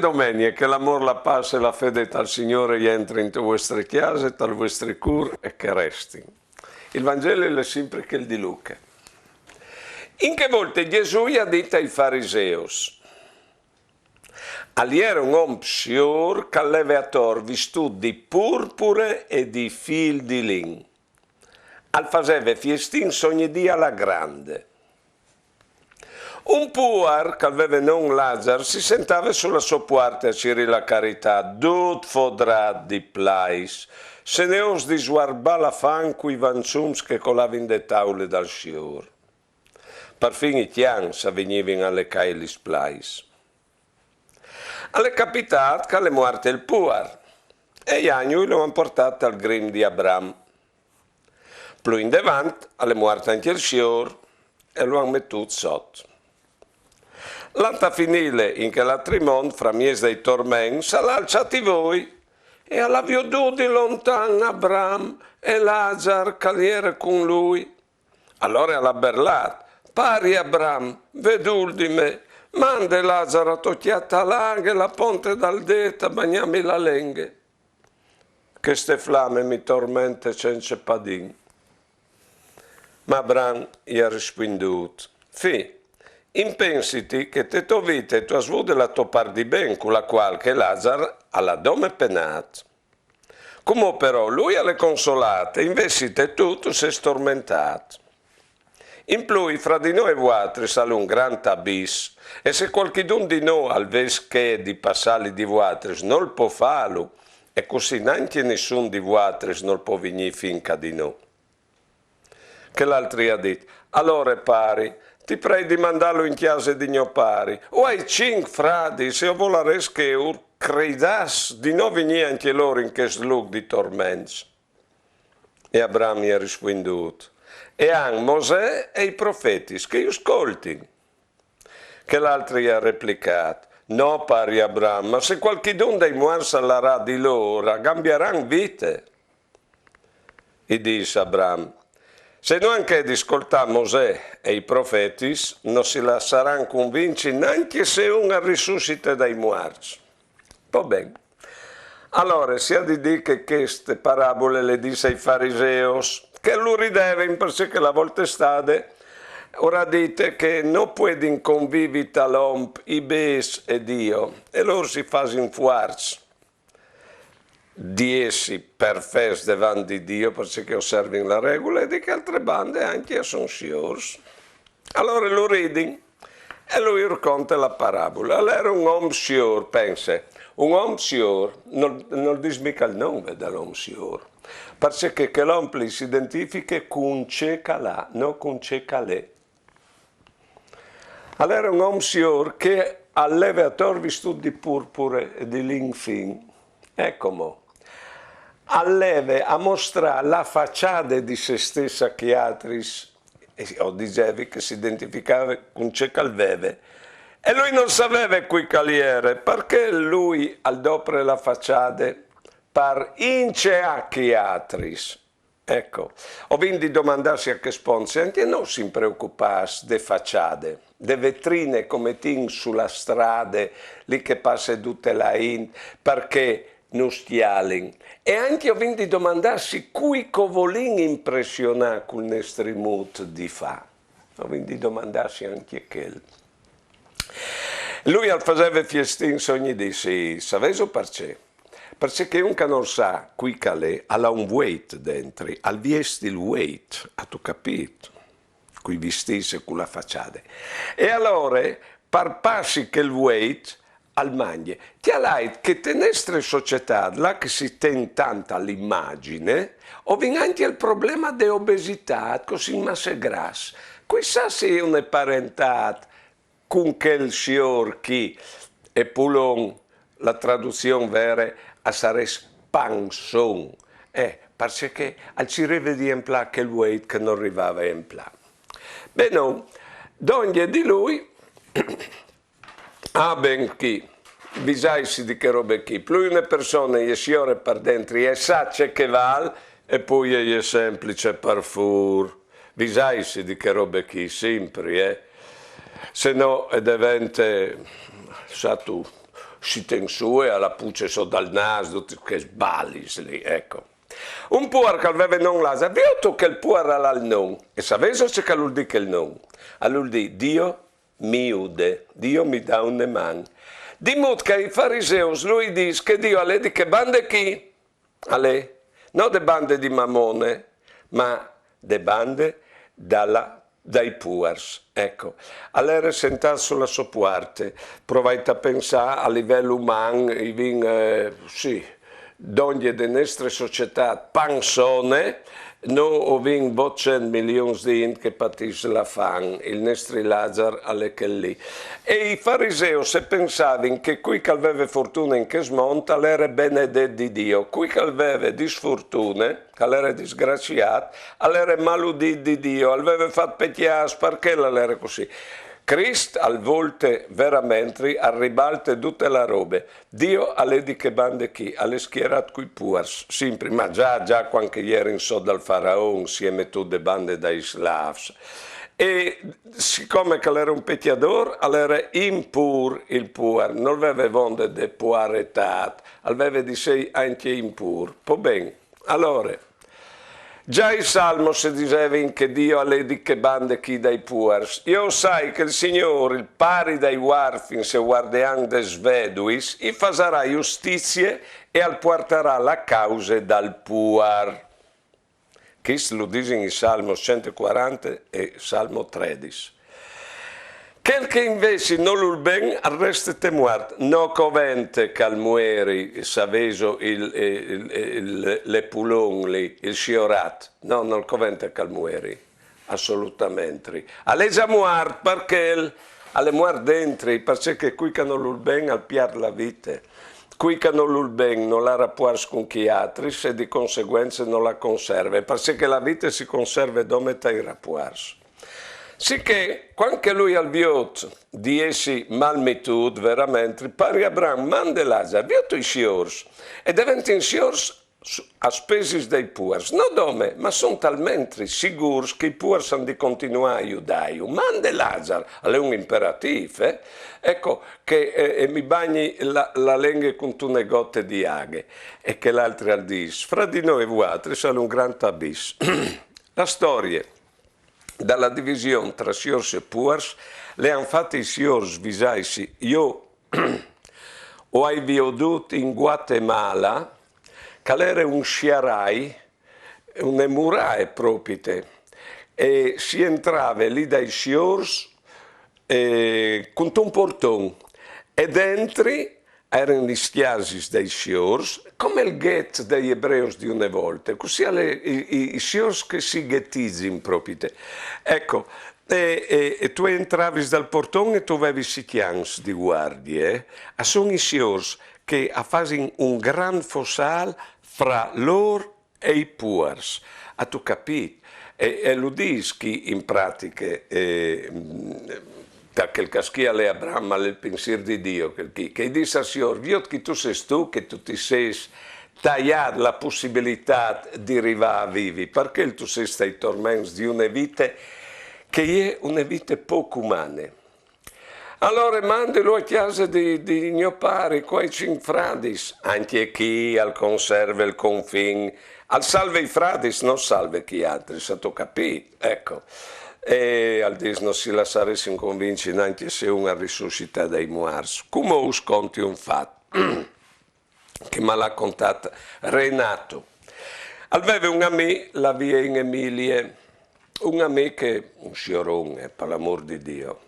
domenica che l'amor, la pace e la fede al Signore entri in vostre chiese, tal vostri cur e che resti. Il Vangelo è sempre quel di Luca. In che volte Gesù ha detto ai fariseus: Aliera un uomo scior che allevator vestito di purpure e di fil di lin. Al faceva fiestin ogni dia alla grande. Un puar che aveva non Lazzaro si sentava sulla sua porta a ciri la carità, tut fodrat di plais, se ne os di sguarba la fan cui vanzums che colavano in de taule dal scior. Perfino i tian s'avvenivano alle cailis plais. Alle capitat che le morte il puar, e gli agni lo hanno portato al grim di Abram. Più in davanti alle morte anche il scior e lo hanno mettuto sotto. L'alta finile in che l'altrimondo, fra mies dei tormenti, s'ha alzati voi e alla viodù di lontano Abram e Lazzaro che era con lui. Allora alla berlat, pari Abram, vedul di me, mande Lazzaro a tocchiata l'anghe la ponte dal detta, bagnami la lenghe. Che ste flamme mi tormente senza padin. Ma Abram gli ha risponduto: Fi, impensiti che te tua vita e tua svude la topar di ben con la qual che Lazzaro alla dome penat. Come però lui alle consolate, invece te tutto sei stormentato. In più fra di noi vuatri sale un gran tabis, e se qualchidun di noi al ves che di passali di vuatri non può farlo, e così neanche nessun di vuatri non può venire finca di noi. Che l'altri ha detto: allora pari, ti prego di mandarlo in chiesa di mio pari, o ai 5 fradi, se io volares che ur credas di non venire anche loro in che slug di tormenti. E Abram gli ha risponduto: e anche Mosè e i profeti, che io ascolti. Che l'altri ha replicato: no pari Abram, ma se qualchidun dei muar salarà di loro, cambieranno vite. E disse Abram: se noi anche di ascoltare Mosè e i profeti, non si lasceranno convincere neanche se uno risuscita dai morti. Va bene. Allora, sia di dire che queste parabole le disse ai fariseus, che lui rideva perché la volta stade, ora dite che non può convivere l'uomo, i bes e Dio, e loro si fanno fuarci. Di essi per fes davanti di Dio perché osservano la regola e di che altre bande anche sono sciori. Allora lo ridi e lui racconta la parabola. Allora era un uomo scior, pensa, un uomo scior non dice mica il nome dell'uomo scior, perché che l'uomo si identifica con c'è calà, non con c'è calè. Allora era un uomo scior che allevator vestito di purpure e di linfin, ecco mo. Alleve a mostrare la facciata di se stessa che altris, o dicevi che si identificava con c'è calveve, e lui non sapeva qui caliere, perché lui al dopo la facciata par incea che altris. Ecco, ho vinto di domandarsi a che sponsi, anche non si preoccupasse de facciate, de vetrine come tin sulla strada, lì che passa tutte la in, perché non stialin. E anche ho vinto di domandarsi cui covolin impressionà con il nostro mood di fa. Ho vinto di domandarsi anche quel. Lui al faceva fiestin ogni di sì, sapevo perché? Perché un che non sa qui calè ha un weight dentro, al viesti il weight, ha tu capito? Qui vestisse con la facciata. E allora, per passi che il weight al magne, ti ha detto che te nostre società, là che si ten tanta l'immagine, o viene anche il problema dell'obesità, così massa grassa. Questa se una parentata con quel scior chi e pulon, la traduzione vera a sarà panson, perché al ci rivedi in pla quel weight che non arrivava in pla. Beh no, d'ogni di lui, ben chi, visaisi di che robe chi, più una persona è sciore per dentro e sa c'è che val, e poi è semplice per fur, visaisi di che robe chi, sempre, se no diventa, sa tu, si ten su e alla puce so dal naso, che sbagli lì, ecco. Un puer che aveva non l'asa, visto che il puer era il non, e sapete che vuol dire che il non? Allora dire, Dio mi ude, Dio mi dà un man. Di modo che i farisei lui dice che Dio alle di che bande chi? Ale, non de bande di Mammone, ma de bande dai puers. Ecco, allora sentare sulla sua parte, provate a pensare a livello umano, sì, d'ogni delle nostre società pansone, noi abbiamo 200 milioni di gente che patisce la fame, il nostro Lazzaro alle che lì. E i farisei se pensavano che qui che aveva fortuna in che smonta, era benedetto di Dio, qui che aveva disfortune, che era disgraziato, era maludito di Dio, aveva fatto pecchiare perché era così. Cristo al volte veramente arribalte tutte le robe. Dio alle di che bande chi? Alle schierat qui puers. Sempre, ma già quando ieri in so dal faraone insieme tutte le bande dai slavs. E siccome che era un pecchiador, era impur il puer, non aveva vonde de puaretat, aveva di sé anche impur. Po bene, allora, già il Salmo si diceva che Dio ha le che bande chi dai puers. Io sai che il Signore, il pari dai warfin, se guardean des veduis, i farà giustizie e al porterà la causa dal puer. Questo lo dice in Salmo 140 e Salmo 13. Quel che invece non lo ben arrestate muerto, no covente calmueri, saveso le pulongli, il sciorat, no, non covente calmueri, assolutamente. Alle già muerto perché alle muerto dentro, perché qui che non lo ben al piar la vita. Qui che non lo ben non la rapporta con chi altri e di conseguenza non la conserva, perché la vita si conserva dove i rapporti. Sicché, quando lui al viot di essi malmitud, veramente, pari Abramo, manda Lazzaro, viot i siors, e diventano siors a spese dei puers. Non dome, ma sono talmente sicuri che i puers hanno di continuare a aiutare. Manda Lazzaro, è un imperativo, ecco, che mi bagni la lingua con tune gotte di aghe, e che l'altro al dis. Fra di noi e voi, sono un gran abisso. La storia dalla divisione tra siors e puers le hanno fatte i siors visaisi. Io ho veduto in Guatemala che era un sciarai, un murae proprio, e si entrava lì dai siors con un portone e dentro erano gli schiasis dei siors, come il ghet degli ebrei di una volta, così i siors che si ghettizzano proprio. Ecco, e tu entravi dal portone e tu avevi si chiams di guardie, e sono i siors che fanno un gran fossal fra loro e i puers. A tu capito? E lo dici in pratica, perché il caschia le Abramo il pensiero di Dio, che dice al Signore, viot che tu sei tu, che tu ti sei tagliato la possibilità di arrivare a vivi, perché tu sei stai tormenti di una vita che è una vita poco umana. Allora mandalo a casa di mio pare, quei cinfradis, anche chi al conserva il confin, al salve i fradis, non salve chi altri, se tu capito, ecco. E al dis non si lasciare si convincere anche se uno ha risuscitato dai morti. Come us conti un fatto che me l'ha contato Renato. Aveva un amico, la via in Emilie, un amico che, un sciorone, per l'amor di Dio,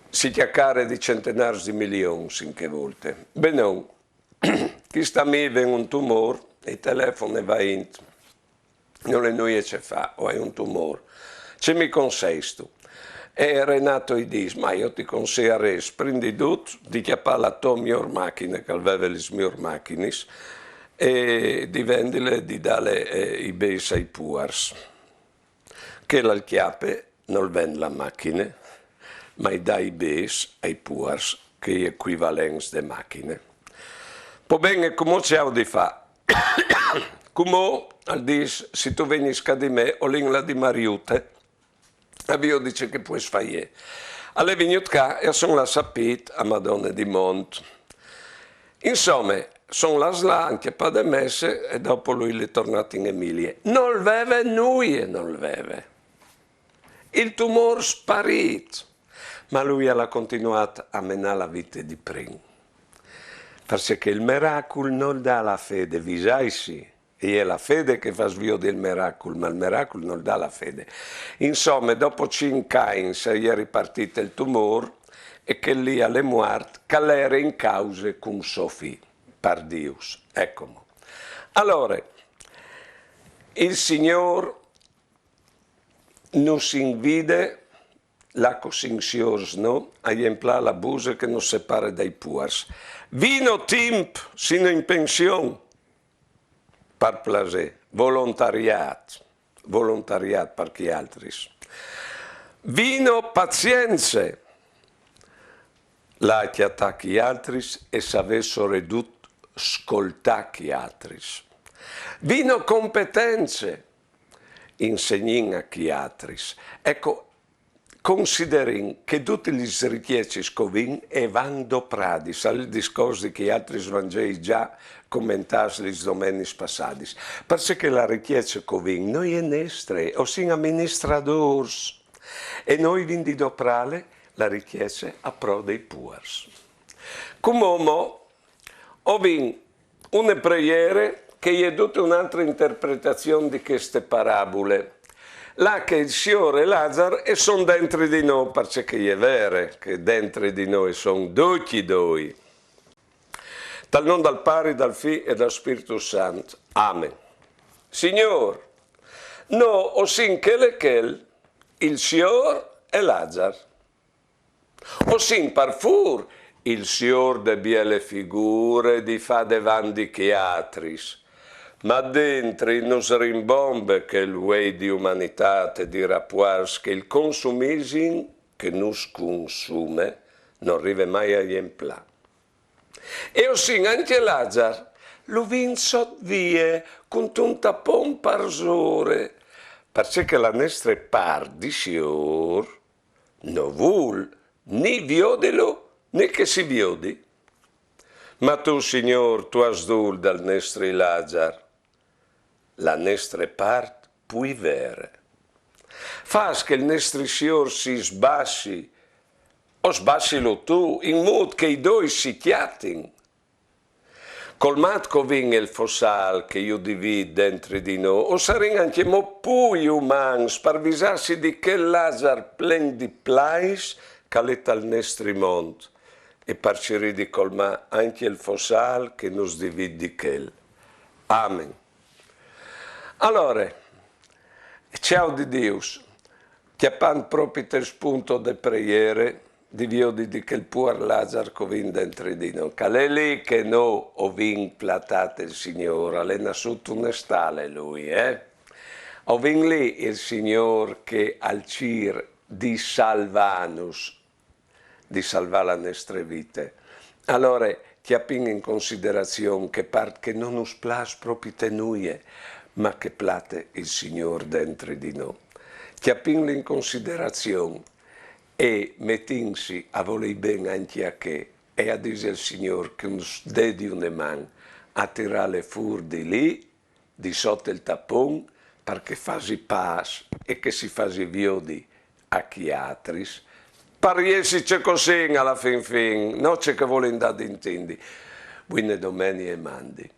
si chiacchiera di centenari di milioni in che volte. Bene, questo amico ha un tumore, il telefono va in, non le noie ce fa, o hai un tumore. Ce mi consesto. E Renato gli dice, ma io ti consiglierei, prendi tutto, di chiappare la tua miglior macchina, che aveva le migliori macchine, e di vendere, di dare i bens ai puers. Che la chiappe non vende la macchina, ma dà i bens ai puers, che è equivalente delle macchine. Poi bene, come c'è di fare? Come al dice, se tu vieni di me, ho l'ingla di Mariute, e io dice che puoi fare. Alle vignutka e sono la sapit a Madonna di Mont. Insomma, sono la sla anche per le messe e dopo lui è tornato in Emilia. Non veve nulla, non veve. Il tumore sparito, ma lui ha continuato a menare la vita di prima. Perché il miracolo non dà la fede, visai sì. E è la fede che fa sviare il miracolo, ma il miracolo non dà la fede. Insomma, dopo 5 anni è ripartito il tumore e che lì alle morte, che era in causa con Sofì, per Dio. Ecco. Allora, il Signore non si invide la cosinzione, no? A emplare la busa che non separa dai puars. Vino tempo sino in pensione. Per piacere, volontariato per chi altri. Vino pazienze, la che attacchi altri e s'avessero ridotto ascoltare altri. Vino competenze, insegnin a chi altri. Ecco, considerin che tutti gli richiesti scovin e vanno doprati, al discorso che altri Vangeli già commentati le domeniche passate, perché la richiesta scovin noi è nestre, o sin amministratori, e noi vindi doprale la richiesta a pro dei puars. Come ho vinto una preghiera che è tutta un'altra interpretazione di queste parabole. Là che il Signore e Lazzaro e sono dentro di noi, perché è vero che dentro di noi sono tutti due. Dal nome del Padre, dal Figlio e dal Spirito Santo. Amen. Signore, no, osin che il Signore e Lazzaro. Osin parfur il Signore de biele figure di fa devandi chiatris. Ma dentro nos rimbombe che il way di umanità di rapporti che il consumismo che nos consume non arriva mai a riemplà. E ossin anche Lazzaro lo vinso via con tanta pomparsore, perché la nostra par di Signore non vuol né viodelo né che si viodi. Ma tu, Signore, tu has dul dal nostro Lazzaro, la nostra parte puoi vere. Fas che il nostro Signore si sbassi, o sbassilo tu, in modo che i due si chiatin. Colmat covin il fossal che io divido dentro di noi, o sarin anche mo pui umans, per visarsi di che Lazzaro plen di plais, caletta al nostro mondo, e per ci di colma anche il fossal che nos divide di quel. Amen. Allora, ciao di Dio, chiappando proprio il spunto de preghiere, di Dio di che il puer Lazzaro covin dentro di noi. Che lì che no ho vin platate il Signore, è nasciuto un stale lui, Ho vin lì il Signore che al cir di salvanus, di salvare la nostra vita. Allora, chiappin in considerazione che part che non us plas proprio tenuie, ma che plate il Signore dentro di noi. Chiappin in considerazione e mettinsi a voler bene anche a che e a dire al Signore che nos dedi una mano a tirare fuori di lì, di sotto il tappone, perché fasi pas e che si fasi viodi a chi altri, per riesci così alla fin, non c'è che vuole andare intendi. Buone domeniche e mandi.